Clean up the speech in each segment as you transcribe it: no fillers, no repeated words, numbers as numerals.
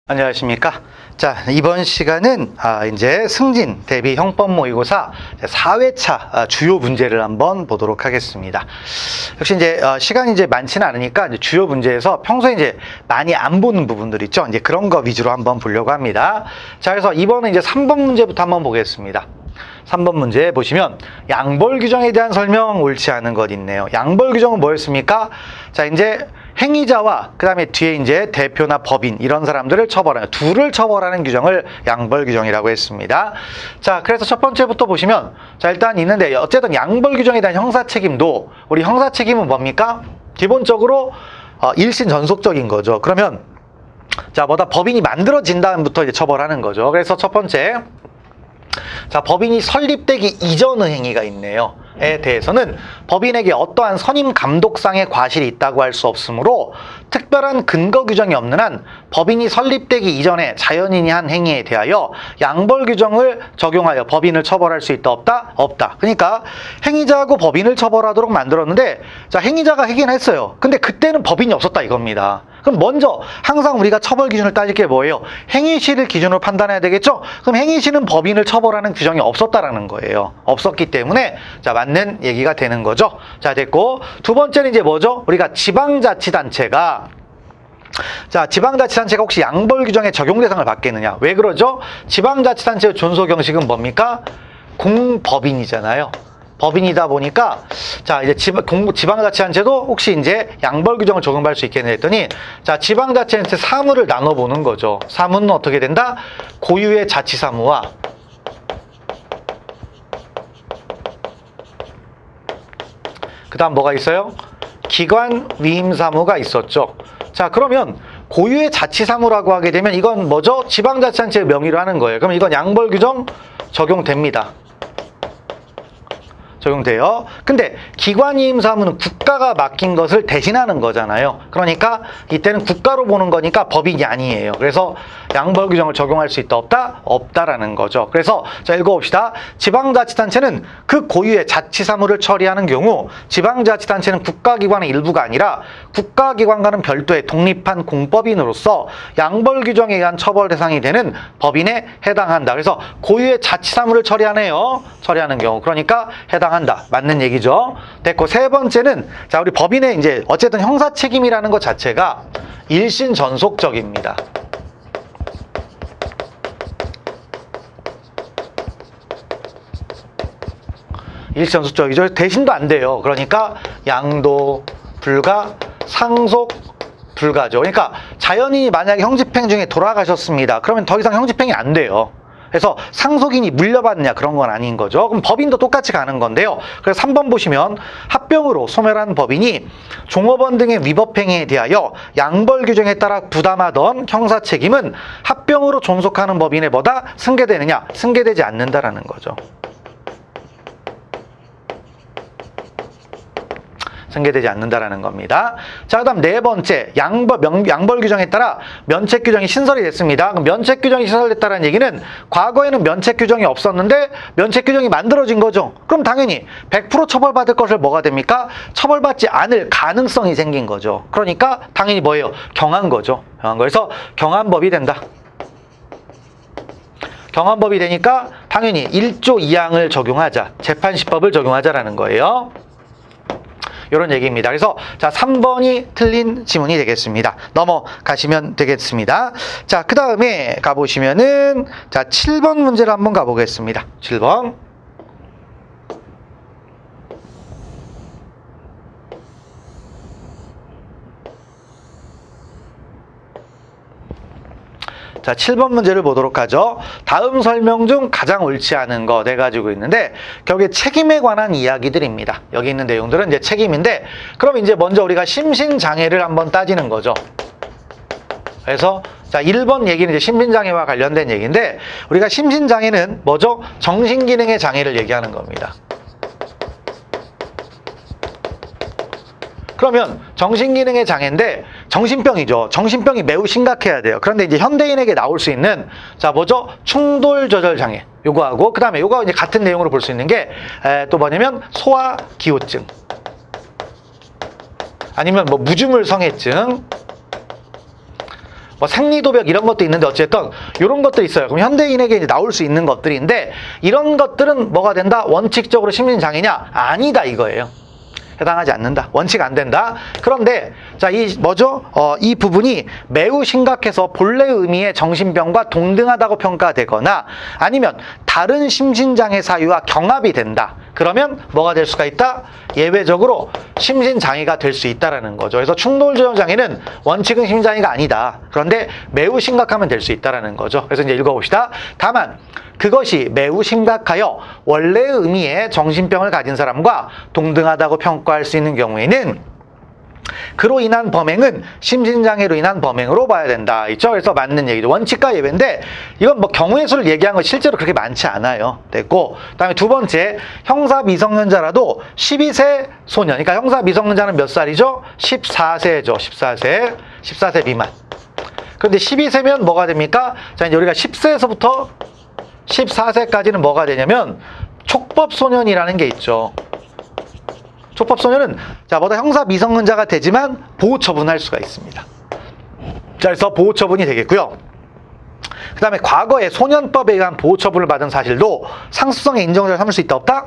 안녕하십니까. 자, 이번 시간은 이제 승진 대비 형법 모의고사 4회차 주요 문제를 한번 보도록 하겠습니다. 역시 이제 시간이 이제 많지는 않으니까 이제 주요 문제에서 평소에 이제 많이 안 보는 부분들 있죠. 이제 그런 거 위주로 한번 보려고 합니다. 자, 그래서 이번은 이제 3번 문제부터 한번 보겠습니다. 3번 문제 보시면 양벌 규정에 대한 설명 옳지 않은 것 있네요. 양벌 규정은 뭐였습니까? 자, 이제 행위자와 그 다음에 뒤에 이제 대표나 법인 이런 사람들을 처벌하는 둘을 처벌하는 규정을 양벌 규정이라고 했습니다. 자, 그래서 첫 번째부터 보시면 자, 일단 있는데 어쨌든 양벌 규정에 대한 형사 책임도 우리 형사 책임은 뭡니까? 기본적으로 일신 전속적인 거죠. 그러면 자, 뭐다 법인이 만들어진 다음부터 이제 처벌하는 거죠. 그래서 첫 번째 자, 법인이 설립되기 이전의 행위가 있네요. 에 대해서는 법인에게 어떠한 선임 감독상의 과실이 있다고 할 수 없으므로 특별한 근거 규정이 없는 한 법인이 설립되기 이전에 자연인이 한 행위에 대하여 양벌 규정을 적용하여 법인을 처벌할 수 있다 없다? 없다. 그러니까 행위자하고 법인을 처벌하도록 만들었는데 자, 행위자가 하긴 했어요. 근데 그때는 법인이 없었다 이겁니다. 그럼 먼저 항상 우리가 처벌 기준을 따질 게 뭐예요? 행위시를 기준으로 판단해야 되겠죠? 그럼 행위시는 법인을 처벌하는 규정이 없었다라는 거예요. 없었기 때문에 자, 맞는 얘기가 되는 거죠. 자, 됐고 두 번째는 이제 뭐죠? 우리가 지방자치단체가 자, 지방자치단체가 혹시 양벌 규정의 적용 대상을 받겠느냐? 왜 그러죠? 지방자치단체의 존속 형식은 뭡니까? 공법인이잖아요. 법인이다 보니까 자, 이제 지방자치단체도 혹시 이제 양벌 규정을 적용받을 수 있겠냐 했더니 자, 지방자치단체 사무를 나눠보는 거죠. 사무는 어떻게 된다? 고유의 자치사무와 그 다음 뭐가 있어요? 기관 위임사무가 있었죠. 자, 그러면 고유의 자치사무라고 하게 되면 이건 뭐죠? 지방자치단체의 명의로 하는 거예요. 그럼 이건 양벌 규정 적용됩니다. 적용돼요. 근데 기관이임 사무는 국가가 맡긴 것을 대신하는 거잖아요. 그러니까 이때는 국가로 보는 거니까 법인이 아니에요. 그래서 양벌 규정을 적용할 수 있다 없다? 없다라는 거죠. 그래서 자, 읽어봅시다. 지방자치단체는 그 고유의 자치사무를 처리하는 경우 지방자치단체는 국가기관의 일부가 아니라 국가기관과는 별도의 독립한 공법인으로서 양벌 규정에 의한 처벌 대상이 되는 법인에 해당한다. 그래서 고유의 자치사무를 처리하는 경우 그러니까 해당한다. 맞는 얘기죠. 됐고 세 번째는 자, 우리 법인의 이제 어쨌든 형사 책임이라는 것 자체가 일신 전속적입니다. 일신 전속적이죠. 대신도 안 돼요. 그러니까 양도 불가, 상속 불가죠. 그러니까 자연인이 만약에 형집행 중에 돌아가셨습니다. 그러면 더 이상 형집행이 안 돼요. 그래서 상속인이 물려받느냐 그런 건 아닌 거죠. 그럼 법인도 똑같이 가는 건데요. 그래서 3번 보시면 합병으로 소멸한 법인이 종업원 등의 위법행위에 대하여 양벌 규정에 따라 부담하던 형사 책임은 합병으로 존속하는 법인에 뭐다? 승계되느냐? 승계되지 않는다라는 거죠. 승계되지 않는다라는 겁니다. 자, 그 다음 네 번째 양벌 규정에 따라 면책 규정이 신설이 됐습니다. 그럼 면책 규정이 신설됐다는 얘기는 과거에는 면책 규정이 없었는데 면책 규정이 만들어진 거죠. 그럼 당연히 100% 처벌받을 것을 뭐가 됩니까? 처벌받지 않을 가능성이 생긴 거죠. 그러니까 당연히 뭐예요? 경한 거죠. 경한 거에서 경한법이 된다. 경한법이 되니까 당연히 1조 2항을 적용하자. 재판시법을 적용하자라는 거예요. 이런 얘기입니다. 그래서 자, 3번이 틀린 지문이 되겠습니다. 넘어가시면 되겠습니다. 자, 그 다음에 가보시면은 자, 7번 문제를 한번 가보겠습니다. 7번. 자, 7번 문제를 보도록 하죠. 다음 설명 중 가장 옳지 않은 거 네 가지고 있는데 결국에 책임에 관한 이야기들입니다. 여기 있는 내용들은 이제 책임인데 그럼 이제 먼저 우리가 심신장애를 한번 따지는 거죠. 그래서 자, 1번 얘기는 이제 심신장애와 관련된 얘기인데 우리가 심신장애는 뭐죠? 정신기능의 장애를 얘기하는 겁니다. 그러면 정신기능의 장애인데 정신병이죠. 정신병이 매우 심각해야 돼요. 그런데 이제 현대인에게 나올 수 있는 자, 뭐죠? 충돌조절장애 요거하고 그 다음에 요거 이제 같은 내용으로 볼 수 있는 게 또 뭐냐면 소아기호증 아니면 뭐 무주물성애증 뭐 생리도벽 이런 것도 있는데 어쨌든 이런 것들이 있어요. 그럼 현대인에게 이제 나올 수 있는 것들인데 이런 것들은 뭐가 된다? 원칙적으로 심신장애냐? 아니다 이거예요. 해당하지 않는다. 원칙 안 된다. 그런데 자, 이 뭐죠? 이 부분이 매우 심각해서 본래 의미의 정신병과 동등하다고 평가되거나 아니면 다른 심신장애 사유와 경합이 된다. 그러면 뭐가 될 수가 있다? 예외적으로 심신장애가 될 수 있다라는 거죠. 그래서 충동조절장애는 원칙은 심신장애가 아니다. 그런데 매우 심각하면 될 수 있다라는 거죠. 그래서 이제 읽어봅시다. 다만 그것이 매우 심각하여 원래 의미의 정신병을 가진 사람과 동등하다고 평가할 수 있는 경우에는 그로 인한 범행은 심신장애로 인한 범행으로 봐야 된다. 있죠? 그래서 맞는 얘기죠. 원칙과 예외인데 이건 뭐 경우의 수를 얘기한 건 실제로 그렇게 많지 않아요. 됐고, 그다음에 두 번째, 형사 미성년자라도 12세 소년. 그러니까 형사 미성년자는 몇 살이죠? 14세죠. 14세 미만. 그런데 12세면 뭐가 됩니까? 자, 이제 우리가 10세에서부터 14세까지는 뭐가 되냐면 촉법소년이라는 게 있죠. 촉법소년은 자, 뭐다 형사 미성년자가 되지만 보호처분할 수가 있습니다. 자, 그래서 보호처분이 되겠고요. 그 다음에 과거에 소년법에 의한 보호처분을 받은 사실도 상습성의 인정을 삼을 수 있다 없다?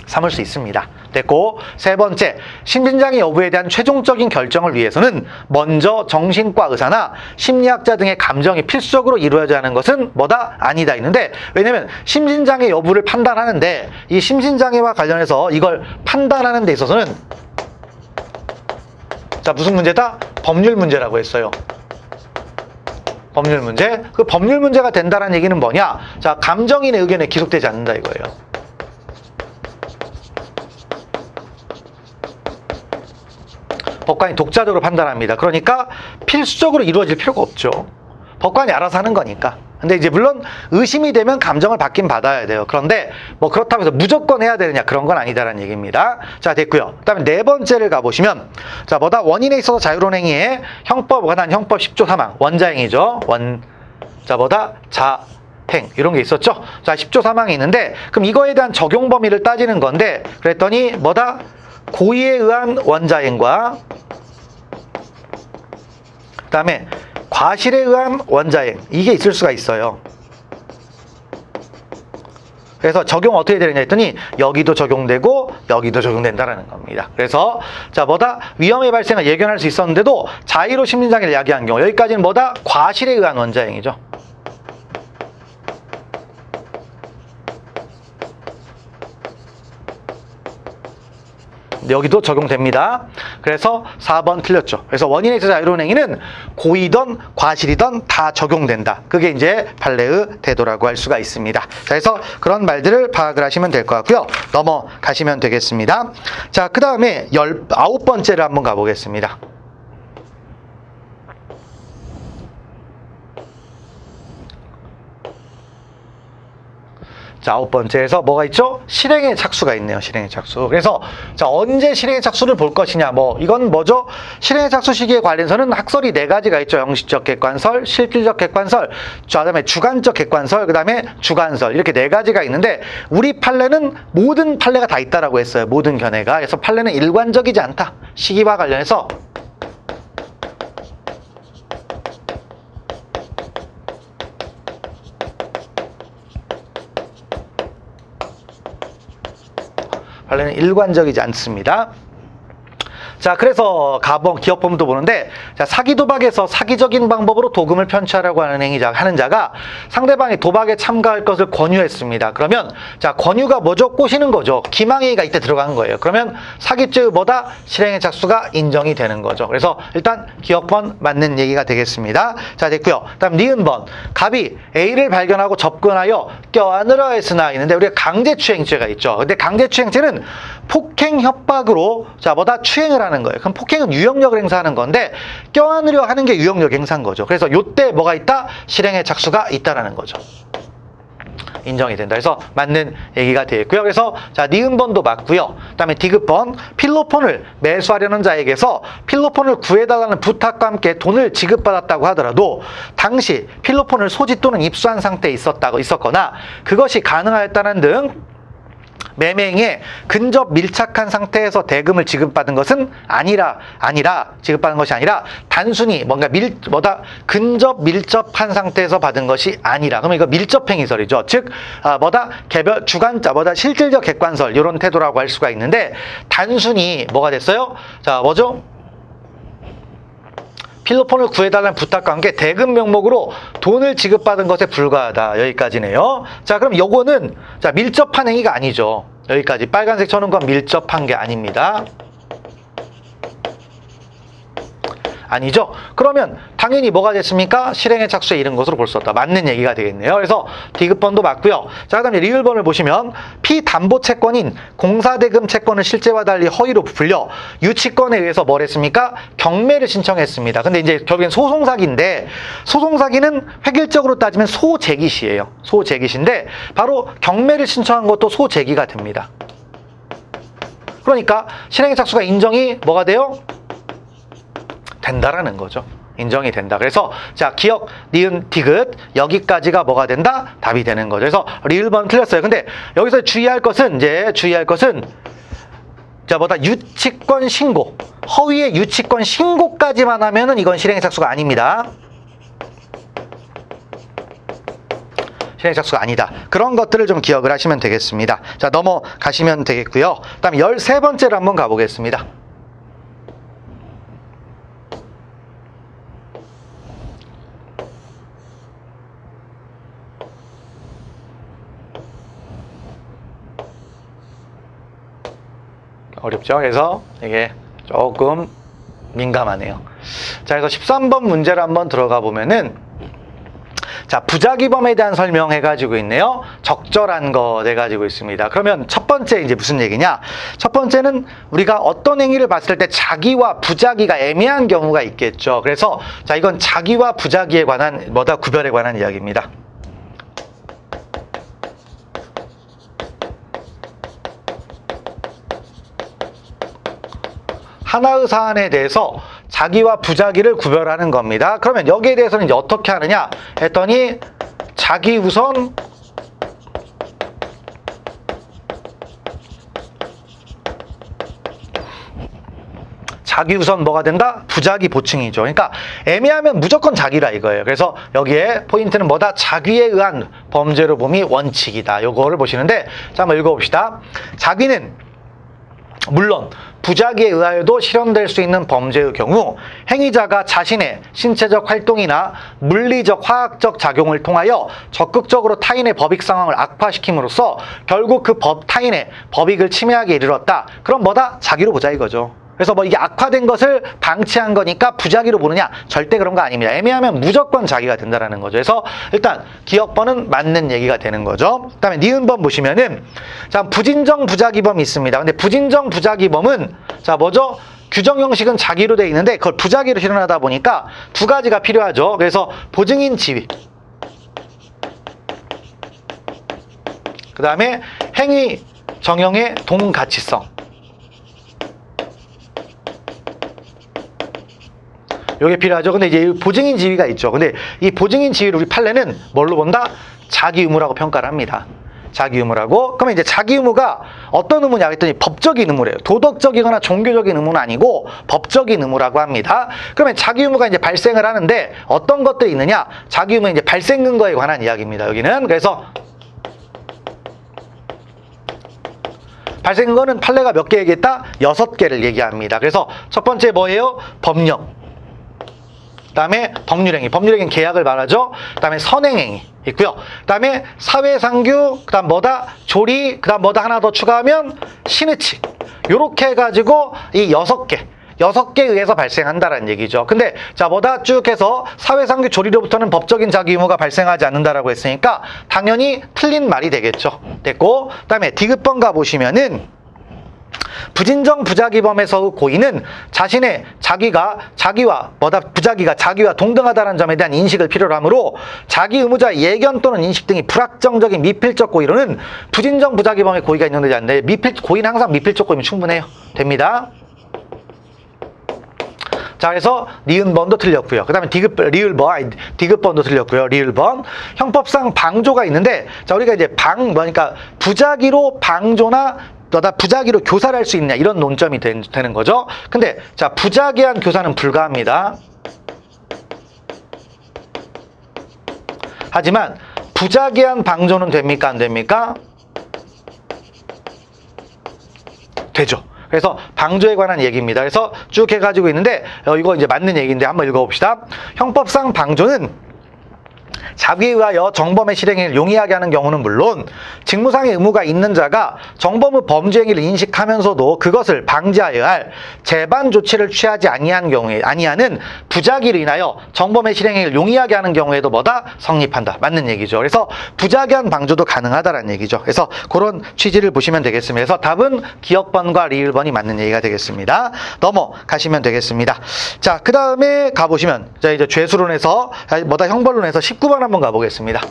삼을 수 있습니다. 됐고, 세 번째, 심신장애 여부에 대한 최종적인 결정을 위해서는 먼저 정신과 의사나 심리학자 등의 감정이 필수적으로 이루어져야 하는 것은 뭐다? 아니다 있는데, 왜냐면 심신장애 여부를 판단하는데 이 심신장애와 관련해서 이걸 판단하는 데 있어서는 자, 무슨 문제다? 법률 문제라고 했어요. 법률 문제. 그 법률 문제가 된다는 얘기는 뭐냐? 자, 감정인의 의견에 기속되지 않는다 이거예요. 법관이 독자적으로 판단합니다. 그러니까 필수적으로 이루어질 필요가 없죠. 법관이 알아서 하는 거니까. 근데 이제 물론 의심이 되면 감정을 받긴 받아야 돼요. 그런데 뭐 그렇다고 해서 무조건 해야 되느냐 그런 건 아니다라는 얘기입니다. 자, 됐고요. 그다음에 네 번째를 가보시면 자, 뭐다? 원인에 있어서 자유로운 행위에 형법 관한 형법 10조 3항 원자행위죠. 자, 뭐다? 자행 이런 게 있었죠. 자, 10조 3항이 있는데 그럼 이거에 대한 적용 범위를 따지는 건데 그랬더니 뭐다? 고의에 의한 원자행과 그 다음에 과실에 의한 원자행 이게 있을 수가 있어요. 그래서 적용 어떻게 되느냐 했더니 여기도 적용되고 여기도 적용된다라는 겁니다. 그래서 자, 뭐다? 위험의 발생을 예견할 수 있었는데도 자의로 심신장애를 야기한 경우 여기까지는 뭐다? 과실에 의한 원자행이죠. 여기도 적용됩니다. 그래서 4번 틀렸죠. 그래서 원인에 있어서 자유로운 행위는 고의든 과실이든 다 적용된다. 그게 이제 판례의 태도라고 할 수가 있습니다. 자, 그래서 그런 말들을 파악을 하시면 될 것 같고요. 넘어가시면 되겠습니다. 자, 그 다음에 19번째를 한번 가보겠습니다. 자, 9번째에서 뭐가 있죠? 실행의 착수가 있네요. 실행의 착수. 그래서 자, 언제 실행의 착수를 볼 것이냐? 뭐 이건 뭐죠? 실행의 착수 시기에 관련해서는 학설이 4가지가 있죠. 형식적 객관설, 실질적 객관설, 그다음에 주관적 객관설, 그다음에 주관설 이렇게 4가지가 있는데 우리 판례는 모든 판례가 다 있다라고 했어요. 모든 견해가. 그래서 판례는 일관적이지 않다. 시기와 관련해서 판례는 일관적이지 않습니다. 자, 그래서 기업범도 보는데 자, 사기 도박에서 사기적인 방법으로 도금을 편취하려고 하는 자가 상대방이 도박에 참가할 것을 권유했습니다. 그러면 자, 권유가 뭐죠? 꼬시는 거죠. 기망행위가 이때 들어간 거예요. 그러면 사기죄의 뭐다? 실행의 착수가 인정이 되는 거죠. 그래서 일단 기업범 맞는 얘기가 되겠습니다. 자, 됐고요. 다음 니은번 갑이 A를 발견하고 접근하여 껴안으려 했으나 있는데 우리가 강제추행죄가 있죠. 근데 강제추행죄는 폭행 협박으로 자, 뭐다? 추행을 하는 거예요. 그럼 폭행은 유형력을 행사하는 건데 껴안으려 하는 게 유형력 행사인 거죠. 그래서 요때 뭐가 있다? 실행의 착수가 있다라는 거죠. 인정이 된다. 그래서 맞는 얘기가 되겠고요. 그래서 자, 니은번도 맞고요. 그다음에 디귿번 필로폰을 매수하려는 자에게서 필로폰을 구해달라는 부탁과 함께 돈을 지급받았다고 하더라도 당시 필로폰을 소지 또는 입수한 상태에 있었거나 그것이 가능하였다는 등 매매행위에 근접 밀착한 상태에서 대금을 지급받은 것은 지급받은 것이 아니라 단순히 뭔가 근접 밀접한 상태에서 받은 것이 아니라. 그러면 이거 밀접행위설이죠. 즉 개별 주관자 실질적 객관설 이런 태도라고 할 수가 있는데, 단순히 뭐가 됐어요? 자, 뭐죠? 필로폰을 구해달라는 부탁과 함께 대금 명목으로 돈을 지급받은 것에 불과하다. 여기까지네요. 자, 그럼 요거는 밀접한 행위가 아니죠. 여기까지 빨간색 쳐놓은 건 밀접한 게 아닙니다. 아니죠? 그러면 당연히 뭐가 됐습니까? 실행의 착수에 이른 것으로 볼 수 없다. 맞는 얘기가 되겠네요. 그래서 디귿번도 맞고요. 자, 그 다음에 리을번을 보시면 피담보 채권인 공사대금 채권을 실제와 달리 허위로 부풀려 유치권에 의해서 뭘 했습니까? 경매를 신청했습니다. 근데 이제 결국엔 소송사기인데, 소송사기는 획일적으로 따지면 소재기시예요. 소재기시인데 바로 경매를 신청한 것도 소재기가 됩니다. 그러니까 실행의 착수가 인정이 뭐가 돼요? 된다라는 거죠. 인정이 된다. 그래서 자, 기억, 니은, 디귿 여기까지가 뭐가 된다? 답이 되는 거죠. 그래서 리을번 틀렸어요. 근데 여기서 주의할 것은 유치권 신고, 허위의 유치권 신고까지만 하면은 이건 실행의 착수가 아닙니다. 실행의 착수가 아니다. 그런 것들을 좀 기억을 하시면 되겠습니다. 자, 넘어가시면 되겠고요. 그다음에 13번째로 한번 가보겠습니다. 어렵죠? 그래서 이게 조금 민감하네요. 자, 그래서 13번 문제를 한번 들어가 보면은, 자, 부작위범에 대한 설명해가지고 있네요. 적절한 거 해가지고 있습니다. 그러면 첫 번째 이제 무슨 얘기냐? 첫 번째는 우리가 어떤 행위를 봤을 때 자기와 부작위가 애매한 경우가 있겠죠. 그래서 자, 이건 자기와 부작위에 관한 구별에 관한 이야기입니다. 하나의 사안에 대해서 자기와 부작위를 구별하는 겁니다. 그러면 여기에 대해서는 이제 어떻게 하느냐 했더니, 자기 우선 뭐가 된다? 부작위 보충이죠. 그러니까 애매하면 무조건 자기라 이거예요. 그래서 여기에 포인트는 뭐다? 자기에 의한 범죄로 봄이 원칙이다. 요거를 보시는데, 자, 한번 읽어봅시다. 자기는 물론 부작위에 의하여도 실현될 수 있는 범죄의 경우 행위자가 자신의 신체적 활동이나 물리적 화학적 작용을 통하여 적극적으로 타인의 법익 상황을 악화시킴으로써 결국 그 타인의 법익을 침해하게 이르렀다. 그럼 뭐다? 자기로 보자 이거죠. 그래서 이게 악화된 것을 방치한 거니까 부작위로 보느냐? 절대 그런 거 아닙니다. 애매하면 무조건 자기가 된다라는 거죠. 그래서 일단 기억번은 맞는 얘기가 되는 거죠. 그다음에 니은번 보시면은, 자, 부진정 부작위범이 있습니다. 근데 부진정 부작위범은 자, 뭐죠? 규정 형식은 자기로 돼 있는데 그걸 부작위로 실현하다 보니까 두 가지가 필요하죠. 그래서 보증인 지위, 그다음에 행위 정형의 동가치성. 요게 필요하죠. 근데 이제 보증인 지위가 있죠. 근데 이 보증인 지위를 우리 판례는 뭘로 본다? 자기 의무라고 평가를 합니다. 자기 의무라고. 그러면 이제 자기 의무가 어떤 의무냐 했더니 법적인 의무래요. 도덕적이거나 종교적인 의무는 아니고 법적인 의무라고 합니다. 그러면 자기 의무가 이제 발생을 하는데 어떤 것들이 있느냐? 자기 의무는 이제 발생 근거에 관한 이야기입니다. 여기는. 그래서 발생 근거는 판례가 몇 개 얘기했다? 6개를 얘기합니다. 그래서 첫 번째 뭐예요? 법령. 그다음에 법률행위, 법률행위는 계약을 말하죠. 그다음에 선행행위 있고요. 그다음에 사회상규, 그다음 조리, 그다음 하나 더 추가하면 신의칙. 요렇게 해가지고 이 6개에 의해서 발생한다라는 얘기죠. 근데 자, 쭉 해서 사회상규 조리로부터는 법적인 자기 의무가 발생하지 않는다라고 했으니까 당연히 틀린 말이 되겠죠. 됐고, 그다음에 디귿번 가보시면은, 부진정 부작위범에서의 고의는 자신의 부작위가 자기와 동등하다는 점에 대한 인식을 필요로 하므로 자기 의무자의 예견 또는 인식 등이 불확정적인 미필적 고의로는 부진정 부작위범의 고의가 있는지 않는데, 고의는 항상 미필적 고의면 충분해요. 됩니다. 자, 그래서 니은번도 틀렸고요. 그 다음에 디귿번도 틀렸고요. 리을번. 형법상 방조가 있는데, 자, 우리가 이제 그러니까 부작위로 방조나 부작위로 교사를 할 수 있냐, 이런 논점이 되는 거죠. 근데, 자, 부작위한 교사는 불가합니다. 하지만, 부작위한 방조는 됩니까? 안 됩니까? 되죠. 그래서 방조에 관한 얘기입니다. 그래서 쭉 해가지고 있는데, 이거 이제 맞는 얘기인데 한번 읽어봅시다. 형법상 방조는 자기에 의하여 정범의 실행을 용이하게 하는 경우는 물론 직무상의 의무가 있는 자가 정범의 범죄 행위를 인식하면서도 그것을 방지하여야 할 재반 조치를 취하지 아니하는 부작위로 인하여 정범의 실행을 용이하게 하는 경우에도 뭐다? 성립한다. 맞는 얘기죠. 그래서 부작위한 방조도 가능하다라는 얘기죠. 그래서 그런 취지를 보시면 되겠습니다. 그래서 답은 기역번과 리을번이 맞는 얘기가 되겠습니다. 넘어가시면 되겠습니다. 자, 그 다음에 가보시면, 자, 이제 죄수론에서 형벌론에서 19번 한번 가보겠습니다.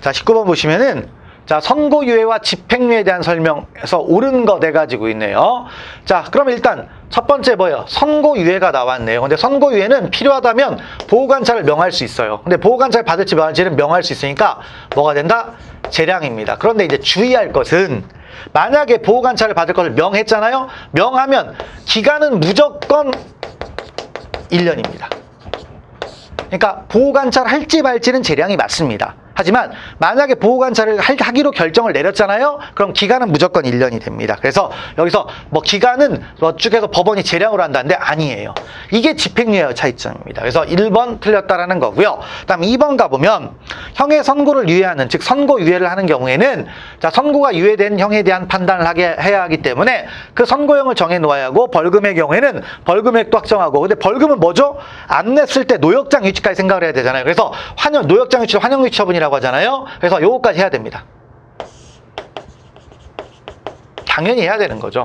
자, 19번 보시면은, 자, 선고유예와 집행유예에 대한 설명에서 옳은 거 네 가지고 있네요. 자, 그럼 일단 첫 번째 뭐예요? 선고유예가 나왔네요. 근데 선고유예는 필요하다면 보호관찰을 명할 수 있어요. 근데 보호관찰 받을지 말지는 명할 수 있으니까 뭐가 된다? 재량입니다. 그런데 이제 주의할 것은, 만약에 보호관찰을 받을 것을 명했잖아요. 명하면 기간은 무조건 1년입니다. 그러니까 보호관찰 할지 말지는 재량이 맞습니다. 하지만 만약에 보호관찰을 하기로 결정을 내렸잖아요. 그럼 기간은 무조건 1년이 됩니다. 그래서 여기서 뭐 기간은 쭉 해서 법원이 재량으로 한다는데 아니에요. 이게 집행유예의 차이점입니다. 그래서 1번 틀렸다라는 거고요. 그다음 2번 가보면 형의 선고를 유예하는, 즉 선고유예를 하는 경우에는, 자, 선고가 유예된 형에 대한 판단을 해야 하기 때문에 그 선고형을 정해놓아야 하고, 벌금의 경우에는 벌금액도 확정하고, 근데 벌금은 뭐죠? 안 냈을 때 노역장 유치까지 생각을 해야 되잖아요. 그래서 노역장 유치, 환영 유치 처분이라고 하잖아요. 그래서 요거까지 해야 됩니다. 당연히 해야 되는 거죠.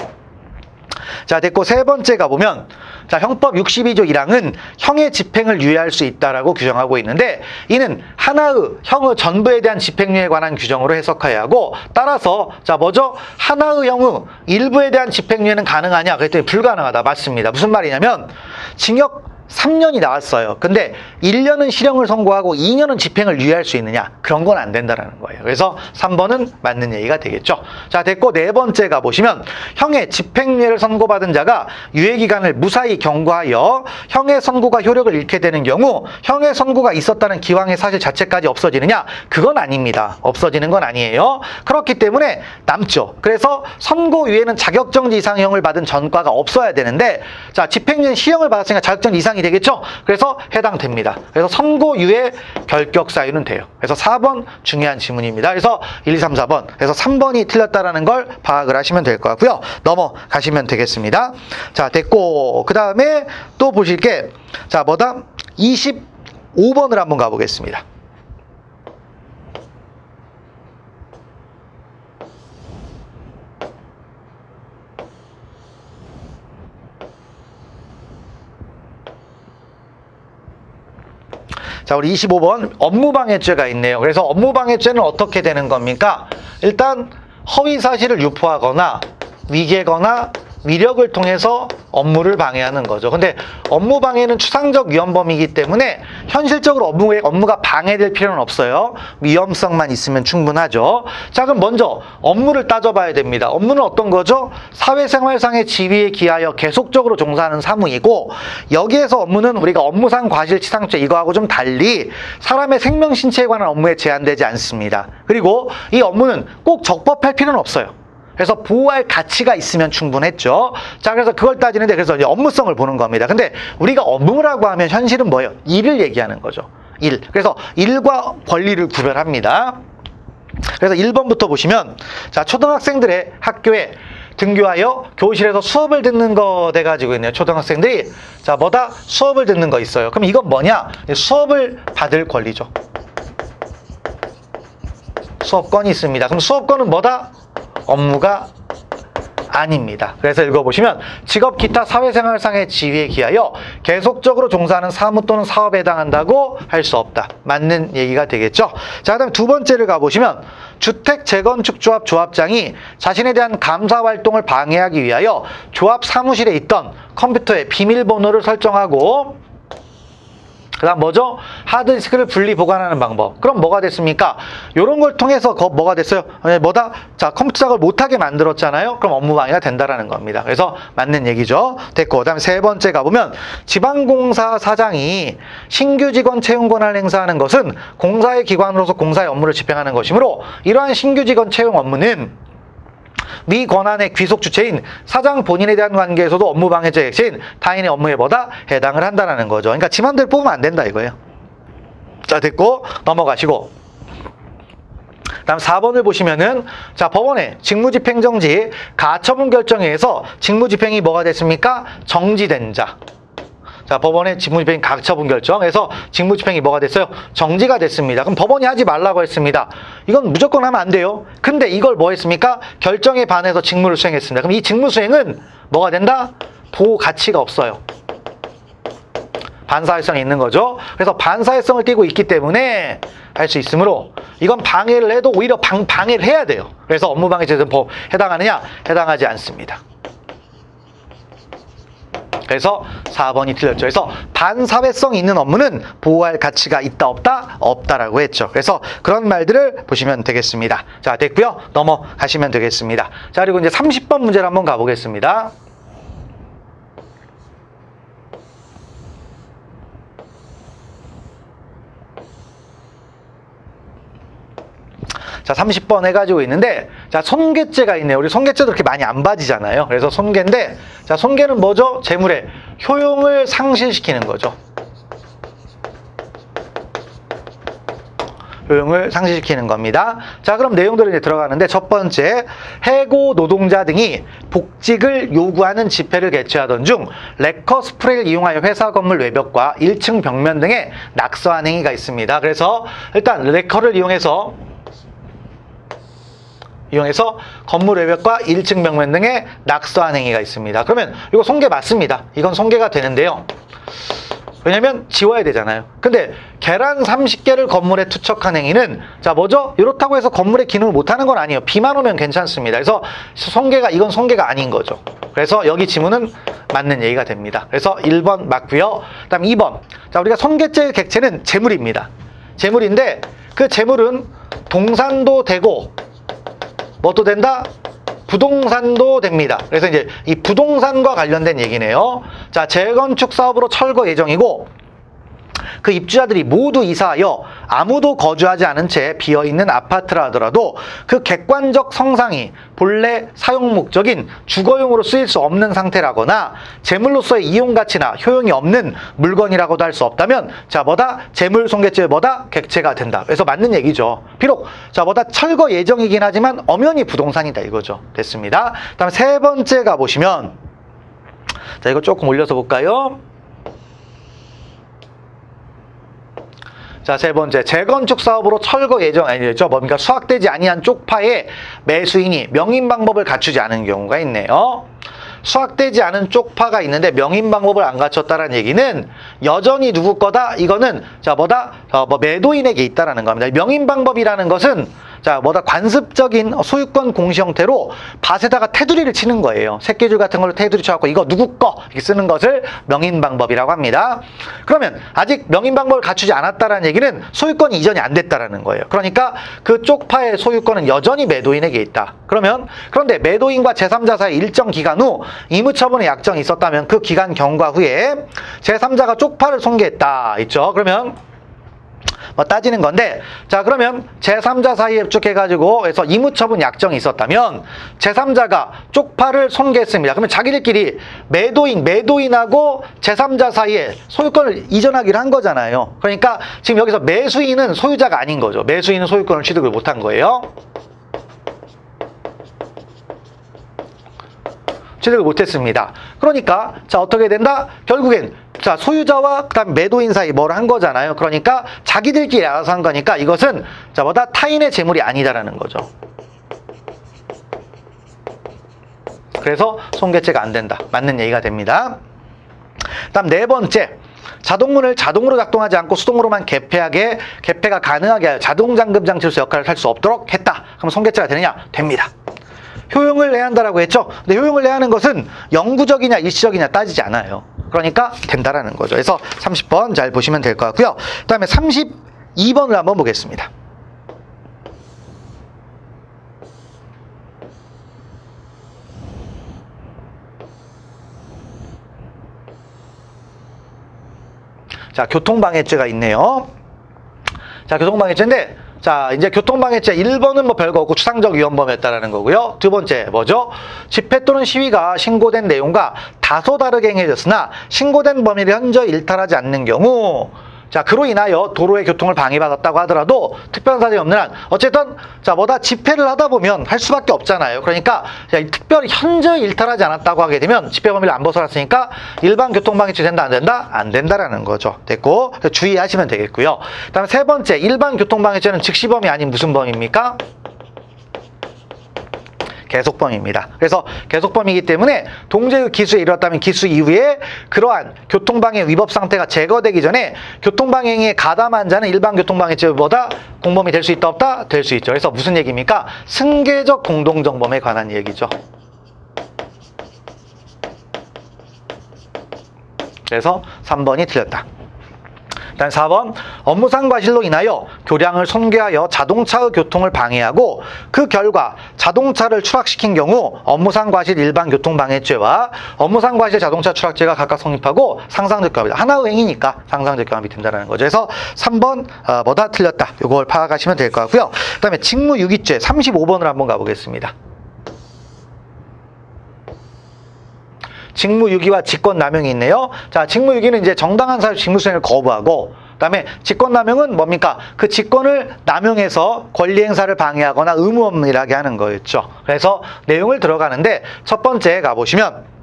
자, 됐고, 세 번째 가보면, 자, 형법 62조 1항은 형의 집행을 유예할 수 있다라고 규정하고 있는데, 이는 하나의 형의 전부에 대한 집행유예에 관한 규정으로 해석해야 하고, 따라서, 자, 뭐죠? 하나의 형의 일부에 대한 집행유예는 가능하냐? 그랬더니 불가능하다. 맞습니다. 무슨 말이냐면, 징역 3년이 나왔어요. 근데 1년은 실형을 선고하고 2년은 집행을 유예할 수 있느냐? 그런 건 안 된다라는 거예요. 그래서 3번은 맞는 얘기가 되겠죠. 자, 됐고, 네 번째 가보시면, 형의 집행유예를 선고받은 자가 유예기간을 무사히 경과하여 형의 선고가 효력을 잃게 되는 경우 형의 선고가 있었다는 기왕의 사실 자체까지 없어지느냐? 그건 아닙니다. 없어지는 건 아니에요. 그렇기 때문에 남죠. 그래서 선고유예는 자격정지 이상형을 받은 전과가 없어야 되는데, 자, 집행유예는 시형을 받았으니까 자격정지 이상이 되겠죠? 그래서 해당됩니다. 그래서 선고유예 결격 사유는 돼요. 그래서 4번 중요한 지문입니다. 그래서 1, 2, 3, 4번. 그래서 3번이 틀렸다라는 걸 파악을 하시면 될 것 같고요. 넘어가시면 되겠습니다. 자, 됐고, 그 다음에 또 보실 게, 자, 25번을 한번 가보겠습니다. 자, 우리 25번 업무방해죄가 있네요. 그래서 업무방해죄는 어떻게 되는 겁니까? 일단 허위 사실을 유포하거나 위계거나 위력을 통해서 업무를 방해하는 거죠. 근데 업무 방해는 추상적 위헌범이기 때문에 현실적으로 업무가 방해될 필요는 없어요. 위험성만 있으면 충분하죠. 자, 그럼 먼저 업무를 따져봐야 됩니다. 업무는 어떤 거죠? 사회생활상의 지위에 기하여 계속적으로 종사하는 사무이고, 여기에서 업무는 우리가 업무상 과실치상죄 이거하고 좀 달리 사람의 생명 신체에 관한 업무에 제한되지 않습니다. 그리고 이 업무는 꼭 적법할 필요는 없어요. 그래서 보호할 가치가 있으면 충분했죠. 자, 그래서 그걸 따지는데, 그래서 이제 업무성을 보는 겁니다. 근데 우리가 업무라고 하면 현실은 뭐예요? 일을 얘기하는 거죠. 일. 그래서 일과 권리를 구별합니다. 그래서 1번부터 보시면, 자, 초등학생들의 학교에 등교하여 교실에서 수업을 듣는 거 돼가지고 있네요. 초등학생들이. 자, 수업을 듣는 거 있어요. 그럼 이건 뭐냐? 수업을 받을 권리죠. 수업권이 있습니다. 그럼 수업권은 업무가 아닙니다. 그래서 읽어보시면 직업 기타 사회생활상의 지위에 기하여 계속적으로 종사하는 사무 또는 사업에 해당한다고 할 수 없다. 맞는 얘기가 되겠죠. 자, 그다음 두 번째를 가보시면 주택 재건축 조합 조합장이 자신에 대한 감사 활동을 방해하기 위하여 조합 사무실에 있던 컴퓨터에 비밀번호를 설정하고 그 다음 뭐죠? 하드디스크를 분리 보관하는 방법. 그럼 뭐가 됐습니까? 이런 걸 통해서 뭐가 됐어요? 뭐다? 자, 컴퓨터 작업을 못하게 만들었잖아요? 그럼 업무 방해가 된다라는 겁니다. 그래서 맞는 얘기죠. 됐고, 그 다음에 세 번째 가보면 지방공사 사장이 신규 직원 채용 권한을 행사하는 것은 공사의 기관으로서 공사의 업무를 집행하는 것이므로 이러한 신규 직원 채용 업무는 미 권한의 귀속 주체인 사장 본인에 대한 관계에서도 업무 방해죄 액체인 타인의 업무에 뭐다? 해당을 한다는 거죠. 그러니까 지 맘대로 뽑으면 안 된다 이거예요. 자, 됐고 넘어가시고 다음 4번을 보시면은 자, 법원의 직무집행정지 가처분 결정에 의해서 직무집행이 뭐가 됐습니까? 정지된 자. 자, 법원의 직무집행 가처분 결정에서 직무집행이 뭐가 됐어요? 정지가 됐습니다. 그럼 법원이 하지 말라고 했습니다. 이건 무조건 하면 안 돼요. 근데 이걸 뭐 했습니까? 결정에 반해서 직무를 수행했습니다. 그럼 이 직무 수행은 뭐가 된다? 보호 가치가 없어요. 반사회성이 있는 거죠. 그래서 반사회성을 띠고 있기 때문에 할 수 있으므로 이건 방해를 해도 오히려 방해를 해야 돼요. 그래서 업무방해죄는 해당하느냐? 해당하지 않습니다. 그래서 4번이 틀렸죠. 그래서 반사회성 있는 업무는 보호할 가치가 있다 없다? 없다라고 했죠. 그래서 그런 말들을 보시면 되겠습니다. 자, 됐고요. 넘어가시면 되겠습니다. 자, 그리고 이제 30번 문제를 한번 가보겠습니다. 자, 30번 해가지고 있는데, 자, 손괴죄가 있네요. 우리 손괴죄도 그렇게 많이 안 봐지잖아요. 그래서 손괴인데, 자, 손괴는 뭐죠? 재물의 효용을 상실시키는 거죠. 효용을 상실시키는 겁니다. 자, 그럼 내용들이 이제 들어가는데, 첫 번째, 해고 노동자 등이 복직을 요구하는 집회를 개최하던 중 레커 스프레이를 이용하여 회사 건물 외벽과 1층 벽면 등에 낙서한 행위가 있습니다. 그래서 일단 레커를 이용해서 건물 외벽과 1층 벽면 등에 낙서한 행위가 있습니다. 그러면 이거 손괴 맞습니다. 이건 손괴가 되는데요. 왜냐면 지워야 되잖아요. 근데 계란 30개를 건물에 투척한 행위는 자, 뭐죠? 이렇다고 해서 건물의 기능을 못하는 건 아니에요. 비만 오면 괜찮습니다. 그래서 이건 손괴가 아닌 거죠. 그래서 여기 지문은 맞는 얘기가 됩니다. 그래서 1번 맞고요. 그 다음 2번. 자, 우리가 손괴죄의 객체는 재물입니다. 재물인데 그 재물은 동산도 되고 뭐도 된다? 부동산도 됩니다. 그래서 이제 이 부동산과 관련된 얘기네요. 자, 재건축 사업으로 철거 예정이고 그 입주자들이 모두 이사하여 아무도 거주하지 않은 채 비어있는 아파트라 하더라도 그 객관적 성상이 본래 사용 목적인 주거용으로 쓰일 수 없는 상태라거나 재물로서의 이용 가치나 효용이 없는 물건이라고도 할 수 없다면 자, 뭐다? 재물 손괴죄 뭐다? 객체가 된다. 그래서 맞는 얘기죠. 비록 자, 뭐다? 철거 예정이긴 하지만 엄연히 부동산이다 이거죠. 됐습니다. 그다음에 세 번째 가보시면 자, 이거 조금 올려서 볼까요? 자, 세 번째, 재건축 사업으로 철거 예정 아니죠. 뭡니까? 수확되지 아니한 쪽파에 매수인이 명인 방법을 갖추지 않은 경우가 있네요. 수확되지 않은 쪽파가 있는데 명인 방법을 안 갖췄다는 얘기는 여전히 누구 거다? 이거는 자, 뭐다? 매도인에게 있다라는 겁니다. 명인 방법이라는 것은 자, 뭐다? 관습적인 소유권 공시 형태로 밭에다가 테두리를 치는 거예요. 새끼줄 같은 걸로 테두리 쳐갖고 이거 누구 거? 이렇게 쓰는 것을 명인 방법이라고 합니다. 그러면 아직 명인 방법을 갖추지 않았다라는 얘기는 소유권이 이전이 안 됐다라는 거예요. 그러니까 그 쪽파의 소유권은 여전히 매도인에게 있다. 그런데 매도인과 제3자 사이 일정 기간 후 임의처분의 약정이 있었다면 그 기간 경과 후에 제3자가 쪽파를 손괴했다. 있죠? 그러면 따지는 건데, 자, 그러면 제3자 사이에 입축해가지고 해서 임의처분 약정이 있었다면 제3자가 쪽파를 손괴했습니다. 그러면 자기들끼리 매도인하고 제3자 사이에 소유권을 이전하기로 한 거잖아요. 그러니까 지금 여기서 매수인은 소유자가 아닌 거죠. 매수인은 소유권을 취득을 못한 거예요. 취득을 못했습니다. 그러니까 자, 어떻게 된다? 결국엔 자, 소유자와 그다음 매도인 사이 뭘 한 거잖아요. 그러니까 자기들끼리 알아서 한 거니까 이것은 자, 뭐다? 타인의 재물이 아니다라는 거죠. 그래서 손괴죄가 안 된다. 맞는 얘기가 됩니다. 다음 네 번째, 자동문을 자동으로 작동하지 않고 수동으로만 개폐가 가능하게 하여 자동잠금장치로서 역할을 할 수 없도록 했다. 그럼 손괴죄가 되느냐? 됩니다. 효용을 내야 한다라고 했죠. 근데 효용을 내야 하는 것은 영구적이냐 일시적이냐 따지지 않아요. 그러니까 된다라는 거죠. 그래서 30번 잘 보시면 될 것 같고요. 그 다음에 32번을 한번 보겠습니다. 자, 교통방해죄가 있네요. 자, 교통방해죄인데, 자, 이제 교통방해죄 1번은 뭐 별거 없고 추상적 위헌범이었다라는 거고요. 두 번째 뭐죠? 집회 또는 시위가 신고된 내용과 다소 다르게 행해졌으나 신고된 범위를 현저히 일탈하지 않는 경우, 자, 그로 인하여 도로의 교통을 방해받았다고 하더라도 특별한 사정이 없는 한 어쨌든 자, 뭐다 집회를 하다 보면 할 수밖에 없잖아요. 그러니까 자, 특별히 현저히 일탈하지 않았다고 하게 되면 집회 범위를 안 벗어났으니까 일반 교통방해죄 된다 안 된다? 안 된다라는 거죠. 됐고 주의하시면 되겠고요. 그다음에 세 번째, 일반 교통방해죄는 즉시범이 아닌 무슨 범입니까? 계속범입니다. 그래서 계속범이기 때문에 동제의 기수에 이르렀다면 기수 이후에 그러한 교통방해 위법 상태가 제거되기 전에 교통방해 행위에 가담한 자는 일반 교통방해죄보다 공범이 될 수 있다 없다? 될 수 있죠. 그래서 무슨 얘기입니까? 승계적 공동정범에 관한 얘기죠. 그래서 3번이 틀렸다. 다음 4번, 업무상 과실로 인하여 교량을 손괴하여 자동차의 교통을 방해하고 그 결과 자동차를 추락시킨 경우 업무상 과실 일반 교통방해죄와 업무상 과실 자동차 추락죄가 각각 성립하고 상상적 경합이다. 하나의 행위니까 상상적 경합이 된다는 거죠. 그래서 3번 뭐다 틀렸다. 이걸 파악하시면 될 것 같고요. 그 다음에 직무유기죄 35번을 한번 가보겠습니다. 직무유기와 직권남용이 있네요. 자, 직무유기는 이제 정당한 사유 직무수행을 거부하고, 그다음에 직권남용은 뭡니까? 그 직권을 남용해서 권리행사를 방해하거나 의무업무일하게 하는 거였죠. 그래서 내용을 들어가는데 첫 번째 가보시면,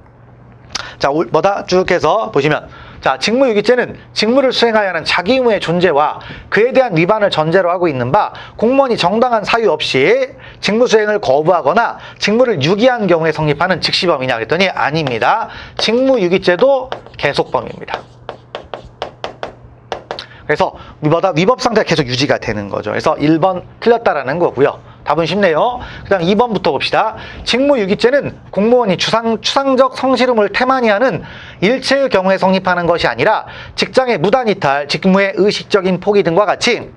자, 뭐다 쭉 해서 보시면, 자, 직무유기죄는 직무를 수행하여 하는 자기 의무의 존재와 그에 대한 위반을 전제로 하고 있는 바 공무원이 정당한 사유 없이 직무 수행을 거부하거나 직무를 유기한 경우에 성립하는 즉시범이냐 그랬더니 아닙니다. 직무유기죄도 계속범입니다. 그래서 위법 상태가 계속 유지가 되는 거죠. 그래서 1번 틀렸다라는 거고요. 답은 쉽네요. 그 다음 2번부터 봅시다. 직무유기죄는 공무원이 추상적 성실함을 태만히 하는 일체의 경우에 성립하는 것이 아니라 직장의 무단 이탈, 직무의 의식적인 포기 등과 같이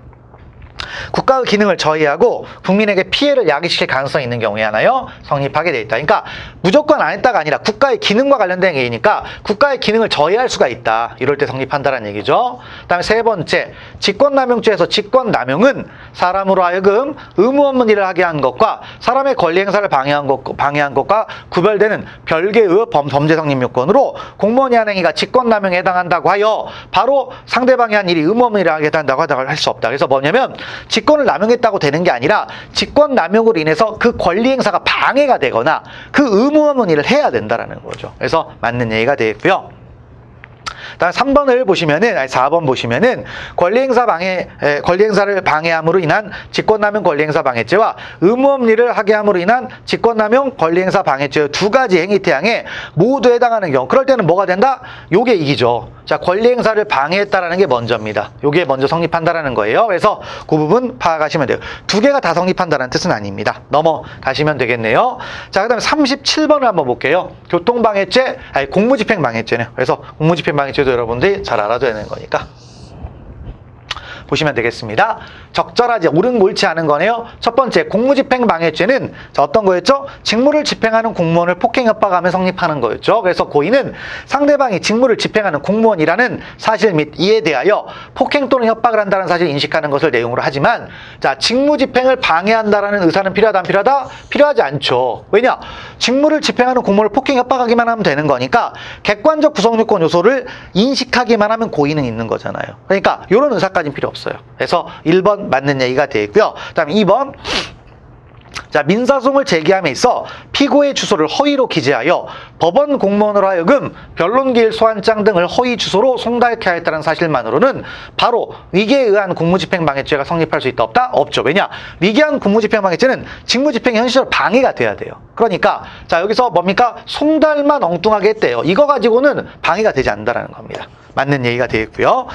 국가의 기능을 저해하고 국민에게 피해를 야기시킬 가능성이 있는 경우에 하나요? 성립하게 돼 있다. 그러니까 무조건 안 했다가 아니라 국가의 기능과 관련된 얘기니까 국가의 기능을 저해할 수가 있다. 이럴 때 성립한다는 얘기죠. 그다음에 세 번째, 직권남용죄에서 직권남용은 사람으로 하여금 의무없는 일을 하게 한 것과 사람의 권리행사를 방해한 것과 구별되는 별개의 범죄 성립 요건으로 공무원이 한 행위가 직권남용에 해당한다고 하여 바로 상대방이 한 일이 의무없는 일을 하게 한다고 할 수 없다. 그래서 뭐냐면 직권을 남용했다고 되는 게 아니라 직권 남용으로 인해서 그 권리 행사가 방해가 되거나 그 의무 없는 일을 해야 된다라는 거죠. 그래서 맞는 얘기가 되겠고요. 다음 3번을 보시면은, 4번 보시면은 권리행사를 방해함으로 인한 직권남용 권리행사 방해죄와 의무없는 일을 하게 함으로 인한 직권남용 권리행사 방해죄의 두 가지 행위 태양에 모두 해당하는 경우, 그럴 때는 뭐가 된다? 요게 이기죠. 자, 권리행사를 방해했다라는 게 먼저입니다. 요게 먼저 성립한다라는 거예요. 그래서 그 부분 파악하시면 돼요. 두 개가 다 성립한다는 뜻은 아닙니다. 넘어가시면 되겠네요. 자, 그 다음에 37번을 한번 볼게요. 교통방해죄, 공무집행방해죄네요. 그래서 공무집행방해죄도 여러분들이 잘 알아둬야 되는 거니까 보시면 되겠습니다. 적절하지, 옳지 않은 거네요. 첫 번째, 공무집행방해죄는 어떤 거였죠? 직무를 집행하는 공무원을 폭행 협박하며 성립하는 거였죠. 그래서 고의는 상대방이 직무를 집행하는 공무원이라는 사실 및 이에 대하여 폭행 또는 협박을 한다는 사실을 인식하는 것을 내용으로 하지만, 자, 직무집행을 방해한다라는 의사는 필요하다 안 필요하다? 필요하지 않죠. 왜냐? 직무를 집행하는 공무원을 폭행 협박하기만 하면 되는 거니까 객관적 구성요건 요소를 인식하기만 하면 고의는 있는 거잖아요. 그러니까 이런 의사까지는 필요 없어요. 그래서 1번 맞는 얘기가 되겠고요. 그 다음에 2번, 자, 민사소송을 제기함에 있어 피고의 주소를 허위로 기재하여 법원 공무원으로 하여금 변론기일 소환장 등을 허위 주소로 송달케 하였다는 사실만으로는 바로 위계에 의한 공무집행방해죄가 성립할 수 있다 없다? 없죠. 왜냐? 위계한 공무집행방해죄는 직무집행이 현실적으로 방해가 돼야 돼요. 그러니까 자, 여기서 뭡니까? 송달만 엉뚱하게 했대요. 이거 가지고는 방해가 되지 않는다는 겁니다. 맞는 얘기가 되겠고요.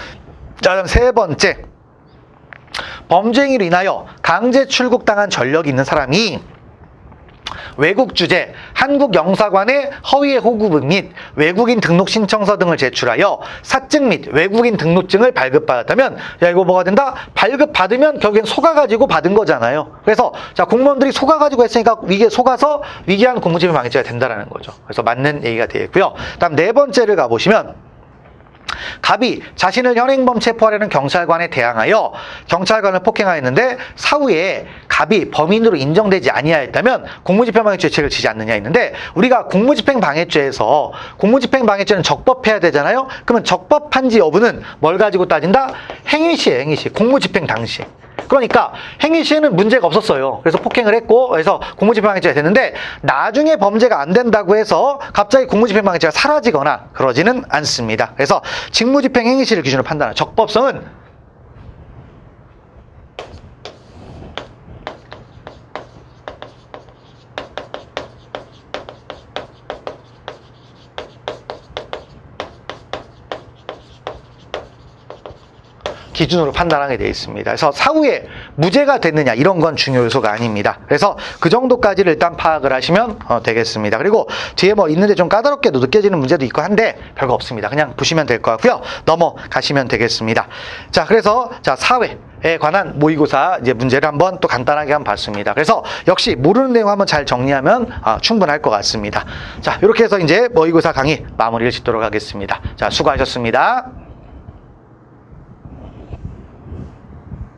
자, 그럼 세 번째, 범죄 행위로 인하여 강제 출국당한 전력이 있는 사람이 외국 주재, 한국 영사관에 허위의 호구문 및 외국인 등록 신청서 등을 제출하여 사증 및 외국인 등록증을 발급받았다면, 야, 이거 뭐가 된다? 발급받으면 결국엔 속아가지고 받은 거잖아요. 그래서 자, 공무원들이 속아가지고 했으니까 이게 속아서 위계한 공무집행방해죄가 된다라는 거죠. 그래서 맞는 얘기가 되겠고요. 다음 네 번째를 가보시면, 갑이 자신을 현행범 체포하려는 경찰관에 대항하여 경찰관을 폭행하였는데 사후에 갑이 범인으로 인정되지 아니하였다면 공무집행방해죄 죄를 지지 않느냐 했는데, 우리가 공무집행방해죄에서 공무집행방해죄는 적법해야 되잖아요. 그러면 적법한지 여부는 뭘 가지고 따진다? 행위시에 행위시, 공무집행 당시. 그러니까 행위시에는 문제가 없었어요. 그래서 폭행을 했고, 그래서 공무집행방해죄가 됐는데 나중에 범죄가 안 된다고 해서 갑자기 공무집행방해죄가 사라지거나 그러지는 않습니다. 그래서 직무집행 행위시를 기준으로 판단하는 적법성은 기준으로 판단하게 되어 있습니다. 그래서 사후에 무죄가 됐느냐 이런 건 중요 요소가 아닙니다. 그래서 그 정도까지를 일단 파악을 하시면 되겠습니다. 그리고 뒤에 뭐 있는데 좀 까다롭게도 느껴지는 문제도 있고 한데 별거 없습니다. 그냥 보시면 될 것 같고요. 넘어가시면 되겠습니다. 자, 그래서 자, 사회에 관한 모의고사 이제 문제를 한번 또 간단하게 한번 봤습니다. 그래서 역시 모르는 내용 한번 잘 정리하면 충분할 것 같습니다. 자, 이렇게 해서 이제 모의고사 강의 마무리를 짓도록 하겠습니다. 자, 수고하셨습니다.